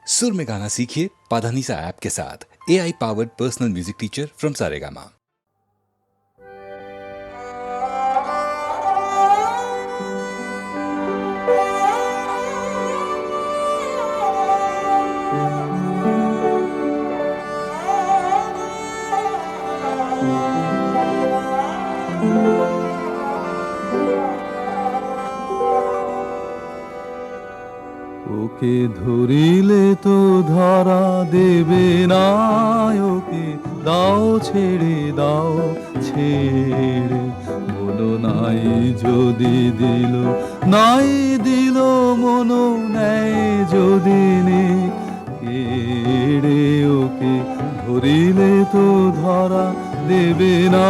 सुर में गाना सीखिए पाधानीसा ऐप के साथ। AI powered personal music teacher from Saregama. ওকে ধরিলে তো ধরা দেবে না, ওকে দাও ছেড়ে দাও ছেড়ে। মনো নাই যদি দিল, নাই দিল মনো নেয় যদি নে কেড়ে। ওকে ধরিলে তো ধরা দেবে না,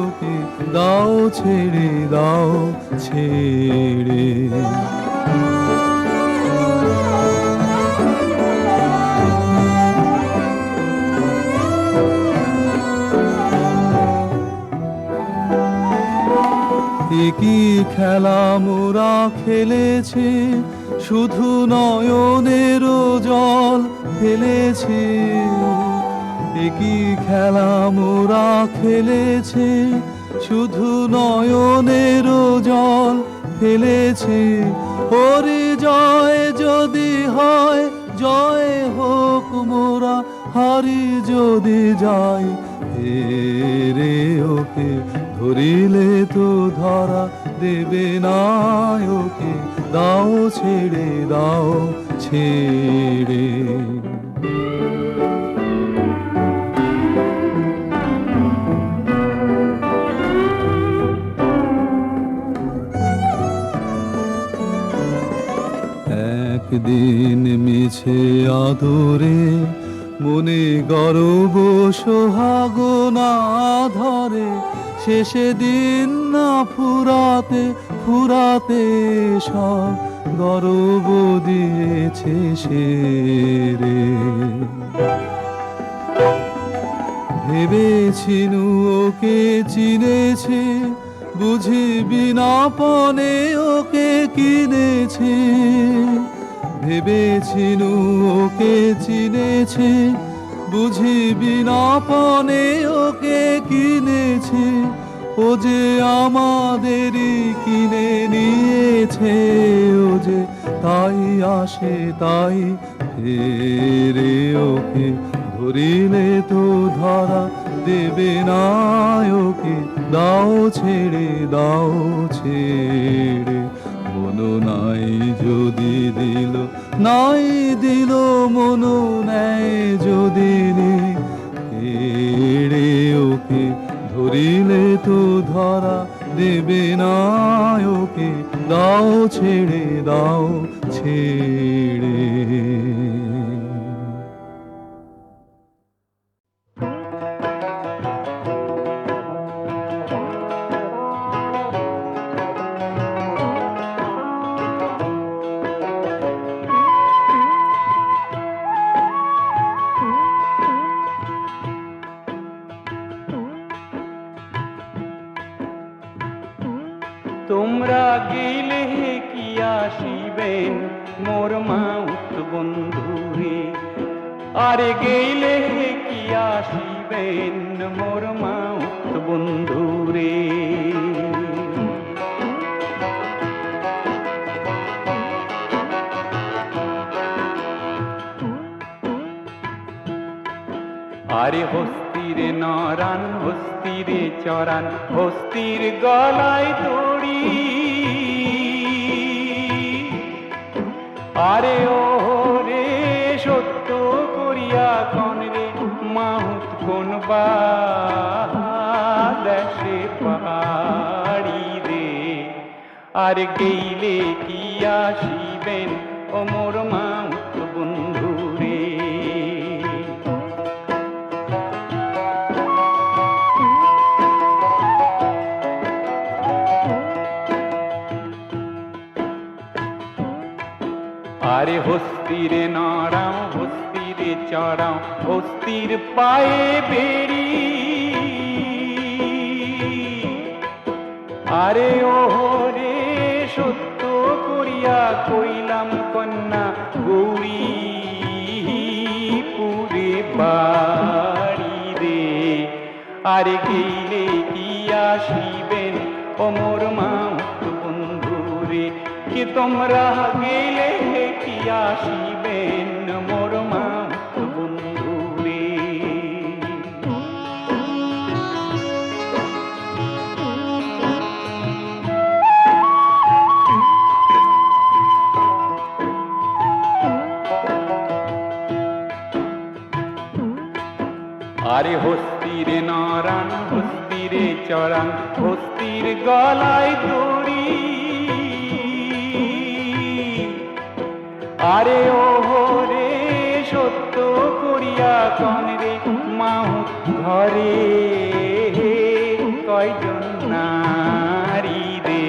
ওকে দাও ছেড়ে দাও ছেড়ে। কি খেলা মোরা খেলেছে, শুধু নয়নের জল ফেলেছে। কি খেলা মোরা খেলেছে, শুধু নয়নের জল ফেলেছে। ওরে জয় যদি হয়, জয় হোক মোরা হারি যদি যাই হেরে। ওকে ধরিলে তো ধরা দেবে না, ওকে দাও ছেড়ে দাও ছেড়ে। একদিন মিছে আদরে মনে গর্ব সোহাগ না ধরে। শেষে দিন না ফুরাতে ফুরাতে সব গর্ব দিয়েছে সেরে। ভেবেছিনু ওকে চিনেছে, বুঝি বিনাপনে ওকে কিনেছে। ভেবেছিনু ওকে চিনেছে, বুঝি বিনাপনে ওকে কিনেছে। ও যে আমাদেরই কিনে নিয়েছে, ও যে তাই আসে তাই ফেরে। ওকে ধরিলে তো ধরা দেবে না, ওকে দাও ছেড়ে দাও ছেড়ে। মনো নাই যদি দিল, নাই দিল মনো নেয় যদি নে কেড়ে। ওকে ধরিলে তো ধরা দেবে না, ওকে দাও ছেড়ে দাও ছেড়ে। তোমরা গেলে কি আসিবেন মোর মাউত বন্ধুরে। আরে গেলে কি আসিবেন মোর মাউত বন্ধুরে। আরে হস্তিরে নরান হস্তিরে চরান, হস্তির গলায় দড়ি। আরে ও রে সত্য করিয়া কন রে মাহুত কোন দেশে পাহাড়ি রে। আর গেইলে কি আসিবেন ও মোর মাউত বন্ধু রে। আরে হস্তিরে নড়াও হস্তিরে চড়াও, হস্তির পায়ে বেড়ি। আরে ও রে সত্য করিয়া কইলাম কন্যা গৌরী। আর গেলে কি আসিবেন ও মোর মাউত বন্ধুরে, কি তোমরা গেলে কি আসিবেন মোর মাউত বন্ধুরে। আরে হস্তিরে নরান হস্তিরে চড়ান হস্তির গলায় দড়ি, আরে ও রে সত্য করিয়া কন রে মাউত ঘরে কয়জন নারী রে,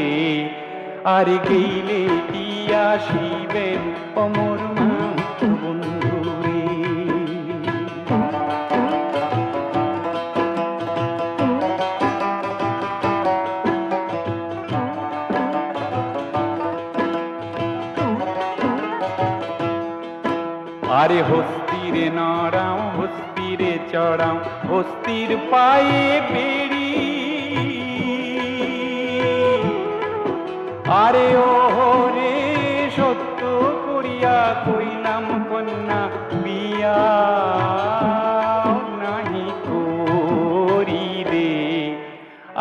আরে গেলে কি আসিবেন অমর মাউত বন্ধুরে। আরে হস্তিরে নড়াও হস্তিরে চড়াও হস্তির পায়ে বেড়ি, আরে ও রে সত্য করিয়া কইলাম কন্যা বিয়া নাহি করি রে,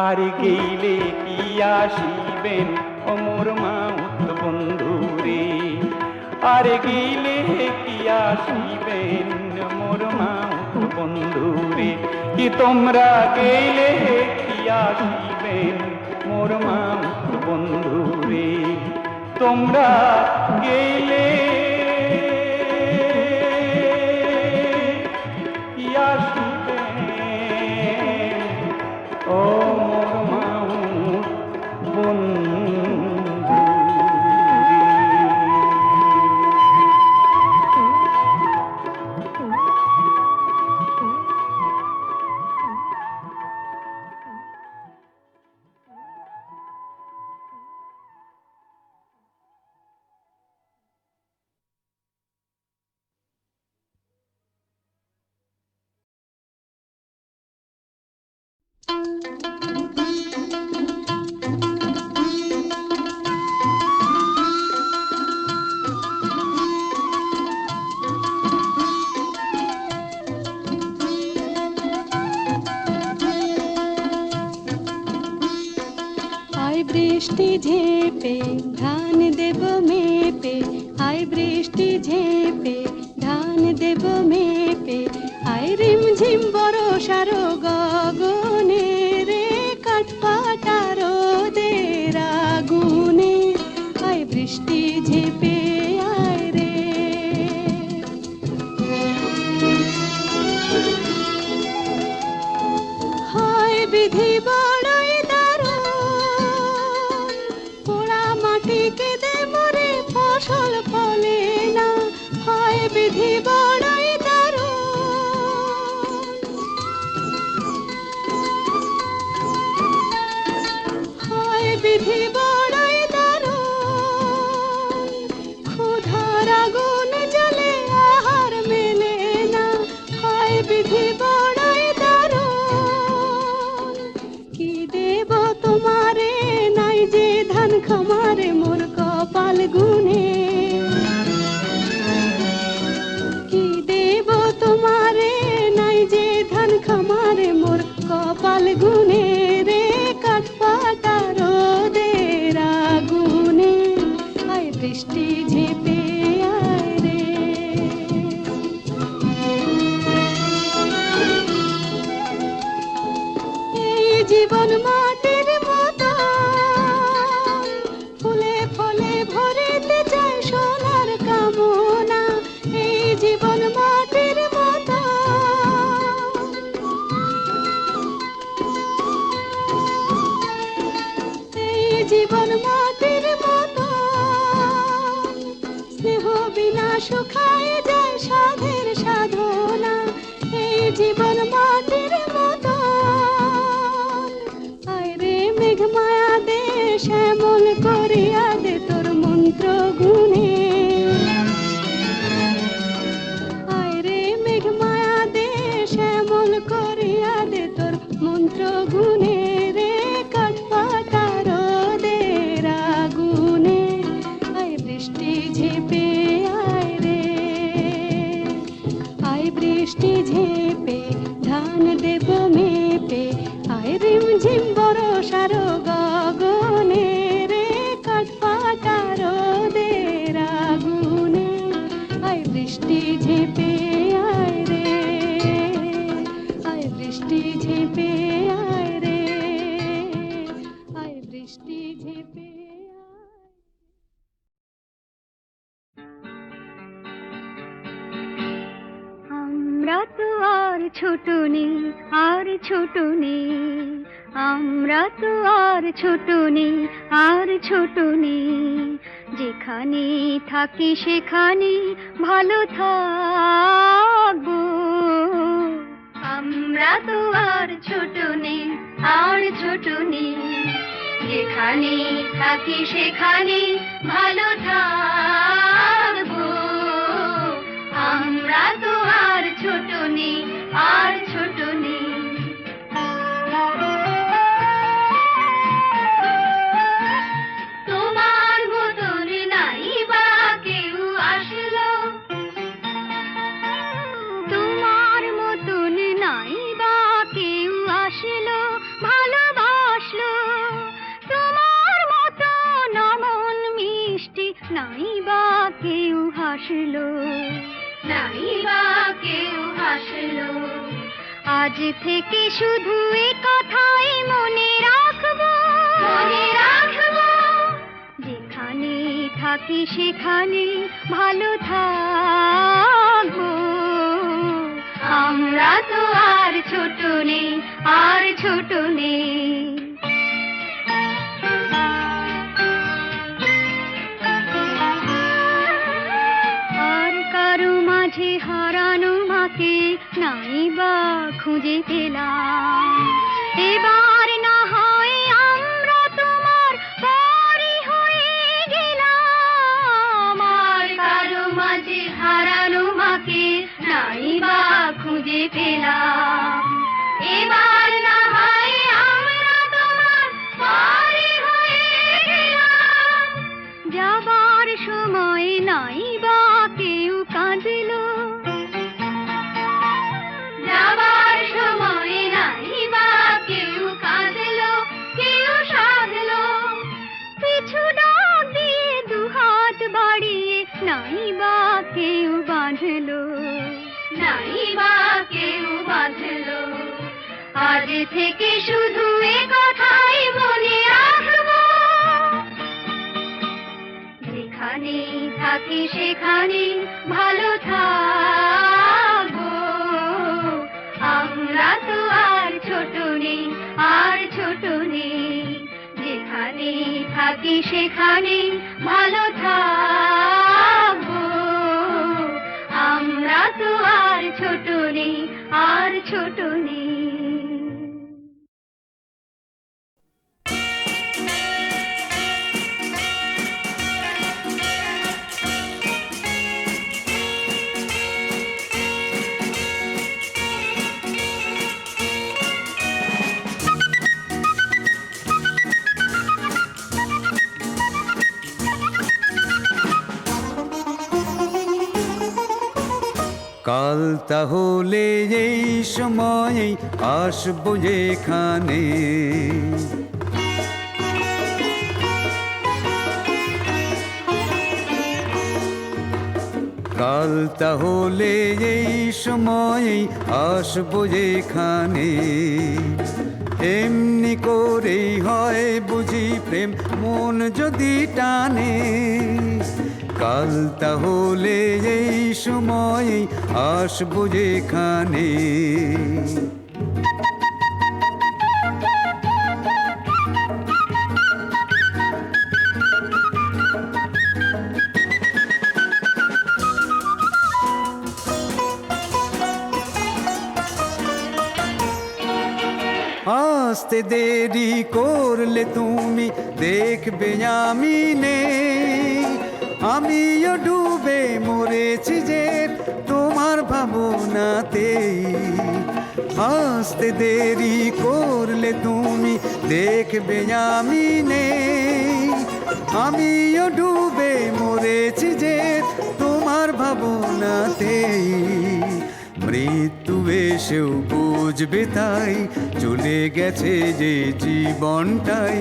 আরে গেলে কি আসিবেন অমর মাউত বন্ধুরে, আরে গেলে কি আসিবেন মোর মাউত বন্ধুরে, কি তোমরা গেলে কি আসিবেন মোর মাউত বন্ধুরে, তোমরা গেলে কি আসিবেন ও মোর মাউত বন্ধু। বৃষ্টি ঝেপে ধান দেব মেপে, আয় বৃষ্টি ঝেপে ধান দেব মেপে, আয় রিমঝিম বরষার গগনে রে কাঠফাটা রোদের আগুনে, আয় বৃষ্টি ঝেপে আয় রে। হয় বিধি বড়ই দারুণ, পোড়া মাটি কেঁদে মরে ফসল ফলে না, হয় বিধি বড়ই দারুণ, হয় বিধি বড়ই দারুণ, ক্ষুধার আগুন জ্বলে আহার মেলে না, হয় বিধি বড়ই দারুণ। কি দেব তোমারে নাই যে ধান খামারে মোর কপাল গুনে, কি বৃষ্টি ঝেপে ধান দেব মেপে আয় রিমঝিম বরষার গগনে রে কাঠ ফাটা রোদের আগুনে আয় বৃষ্টি ঝেপে আয় রে আয় বৃষ্টি ঝেপে আয় রে আয় বৃষ্টি ঝেপে আমরা তো আর ছোট নেই আর ছোট নেই আমরা তো আর ছোট নেই আর ছোট নেই যেখানে থাকি সেখানে ভালো থাকবো আমরা তো আর ছোট নেই আর ছোট নেই যেখানে থাকি সেখানে ভালো থাকবো আমরা তো আর ছোট নেই আর ছোট নেই তোমার মতন নাই বা কেউ আসলো তোমার মতন নাই বা কেউ আসলো ভালোবাসলো তোমার মতন অমন মিষ্টি নাই বা কেউ হাসলো নাই বা কেউ হাসলো আজ থেকে শুধু এই কথাই মনে রাখবো যেখানে থাকি সেখানে ভালো থাকবো আমরা তো আর ছোট নেই আর ছোট নেই মাঝে হারানো মাকে নাই বা খুঁজে পেলাম এবার না হয় আমরা তোমার পরই হয়ে গেলাম আর কারো মাঝে হারানো মাকে নাই বা খুঁজে পেলাম এবার না হয় আমরা তোমার পরই হয়ে গেলাম যাবার সময় নাই বা কেউ কাঁদলো যাবার সময় নাই বা কেউ কাঁদলো কেউ সাধলো পিছু ডাক দিয়ে দুহাত বাড়িয়ে নাই বা কেউ বাঁধলো নাই বা কেউ বাঁধলো আজ থেকে শুধু এ কথাই মনে রাখবো যেখানে থাকি সেখানে ভালো থাকবো আমরা তো আর ছোট নেই আর ছোট নেই যেখানে থাকি সেখানে ভালো থাকবো আমরা তো আর ছোট নেই আর ছোট নেই কাল তাহলে এই সময়ে আসবো এখানে কাল তাহলে এই সময়ে আসবো এখানে এমনি করেই হয় বুঝি প্রেম মন যদি টানে কাল তাহলে এই সময়ে আসবো যেখানে আসতে দেরি করলে তুমি দেখবে আমি নেই আমিও ডুবে মরেছি যে তোমার ভাবনাতেই আসতে দেরি করলে তুমি দেখবে আমি নেই আমিও ডুবে মরেছি যে তোমার ভাবনাতেই মৃত্যু এসেও বুঝবে তাই, চলে গেছে যে জীবনটাই,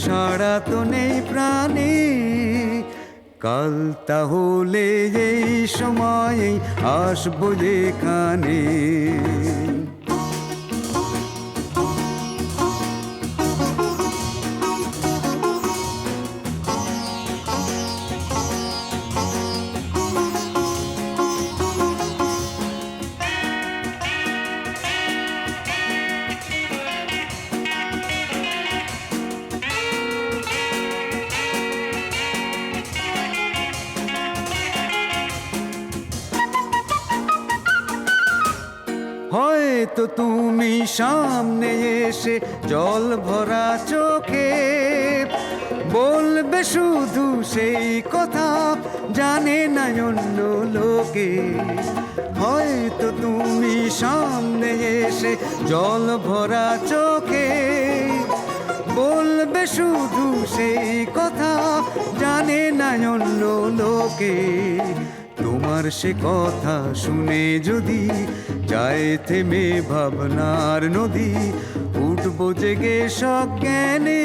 সারা তো নেই প্রাণে। কাল তাহলে এই সময়ে আসবো যেখানে। হয়তো তুমি সামনে এসে জল ভরা চোখে বলবে শুধু সেই কথা, জানে না অন্য লোকে। হয়তো তুমি সামনে এসে জল ভরা চোখে বলবে শুধু সেই কথা, জানে না অন্য লোকে। তোমার সে কথা শুনে যদি যায় থেমে ভাবনার নদী, উঠবো জেগে সজ্ঞানে।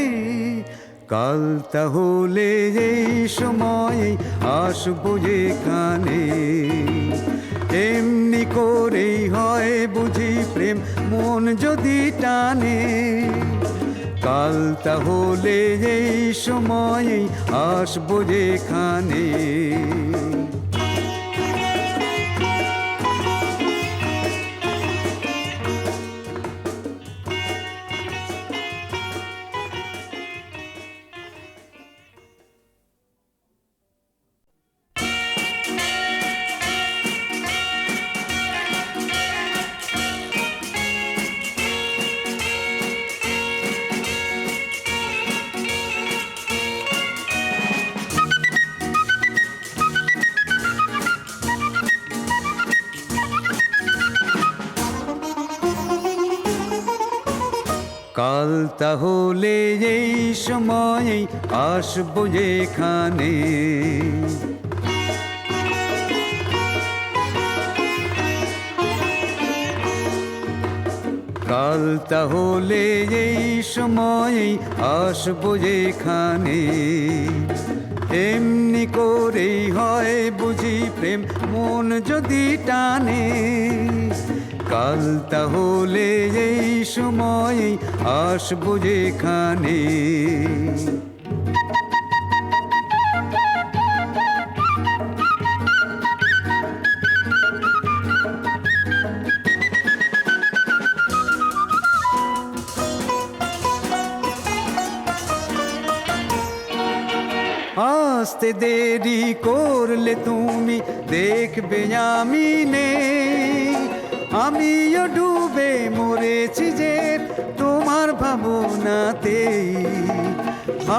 কাল তাহলে এই সময়ে আসবো যেখানে। এমনি করেই হয় বুঝি প্রেম, মন যদি টানে। কাল তাহলে এই সময়ে আসবো যেখানে। কাল তাহলে এই সময়ে আসবো যেখানে। কাল তাহলে এই সময়ে আসবো যেখানে। এমনি করেই হয় বুঝি প্রেম, মন যদি টানে। কাল তাহলে এই সময়ে আসবো যেখানে। আসতে দেরি করলে তুমি দেখবে আমি নেই। আমিও ডুবে মরেছি যে তোমার ভাবনাতেই।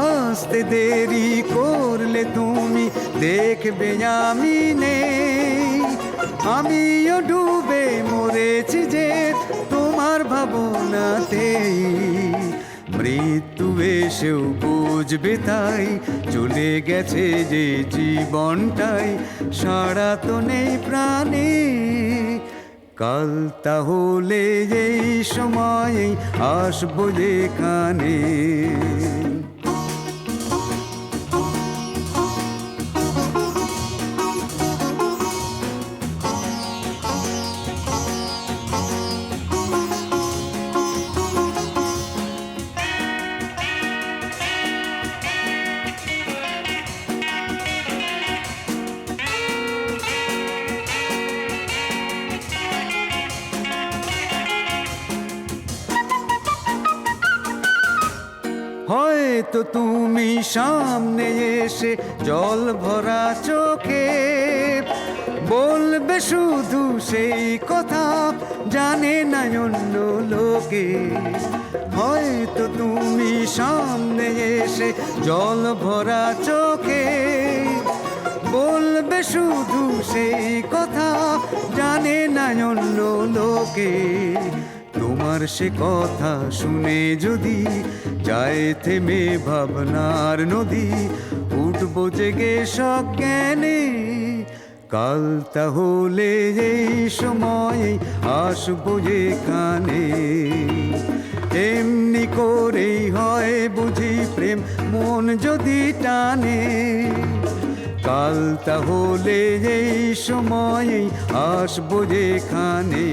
আসতে দেরি করলে তুমি দেখবে আমি নেই। আমিও ডুবে মরেছি যে তোমার ভাবনাতেই। মৃত্যু এসেও বুঝবে তাই, চলে গেছে যে জীবনটাই, সারা তো নেই প্রাণে। কাল তাহলে এই সময়ে আসবো যেখানে। হয়তো তুমি সামনে এসে জল ভরা চোখে বলবে শুধু সেই কথা, জানে না অন্য লোকে। হয়তো তুমি সামনে এসে জল ভরা চোখে বলবে শুধু সেই কথা, জানে না অন্য লোকে। তোমার সে কথা শুনে যদি যায় থেমে ভাবনার নদী, উঠবো জেগে সজ্ঞানে। কাল তাহলে এই সময়ে আসবো যেখানে, এমনি করেই হয় বুঝি প্রেম মন যদি টানে। কাল তাহলে এই সময়ে আসবো যেখানে।